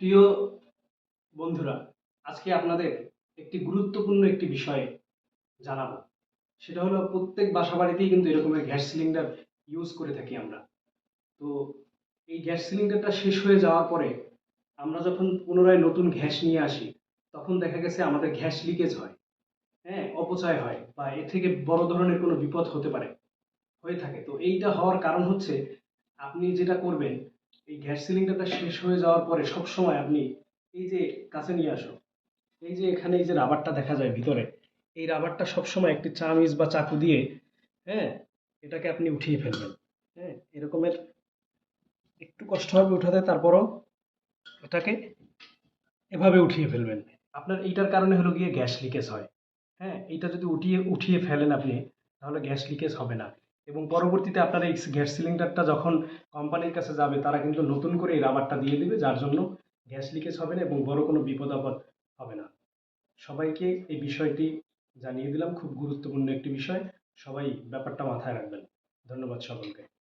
প্রিয় বন্ধুরা, আজকে আপনাদের একটি গুরুত্বপূর্ণ একটি বিষয় জানাবো। সেটা হলো প্রত্যেক বাসাবাড়িতেই কিন্তু এরকমের গ্যাস সিলিন্ডার ইউজ করে থাকি আমরা। তো এই গ্যাস সিলিন্ডারটা শেষ হয়ে যাওয়ার পরে আমরা যখন পুনরায় নতুন গ্যাস নিয়ে আসি, তখন দেখা গেছে আমাদের গ্যাস লিকেজ হয়, হ্যাঁ, অপচয় হয় বা এর থেকে বড় ধরনের কোনো বিপদ হতে পারে, হয়ে থাকে। তো এইটা হওয়ার কারণ হচ্ছে আপনি যেটা করবেন, এই গ্যাস সিলিন্ডারটা শেষ হয়ে যাওয়ার পরে সবসময় আপনি এই যে কাছে নিয়ে আসো, এই যে এখানে এই যে রাবারটা দেখা যায় ভিতরে, এই রাবারটা সবসময় একটি চামিচ বা চাকু দিয়ে, হ্যাঁ, এটাকে আপনি উঠিয়ে ফেলবেন। হ্যাঁ, এরকমের একটু কষ্ট হবে উঠাতে, তারপরও এটাকে এভাবে উঠিয়ে ফেলবেন। আপনার এইটার কারণে হলো গিয়ে গ্যাস লিকেজ হয়। হ্যাঁ, এইটা যদি উঠিয়ে উঠিয়ে ফেলেন আপনি, তাহলে গ্যাস লিকেজ হবে না। এবং পরবর্তীতে আপনার এই গ্যাস সিলিন্ডারটা যখন কোম্পানির কাছে যাবে, তারা কিন্তু নতুন করে এই রাবারটা দিয়ে দিবে, যার জন্য গ্যাস লিকেজ হবে না এবং বড় কোনো বিপদ আপদ হবে না। সবাইকে এই বিষয়টি জানিয়ে দিলাম, খুব গুরুত্বপূর্ণ একটি বিষয়। সবাই ব্যাপারটা মাথায় রাখবেন। ধন্যবাদ সকলকে।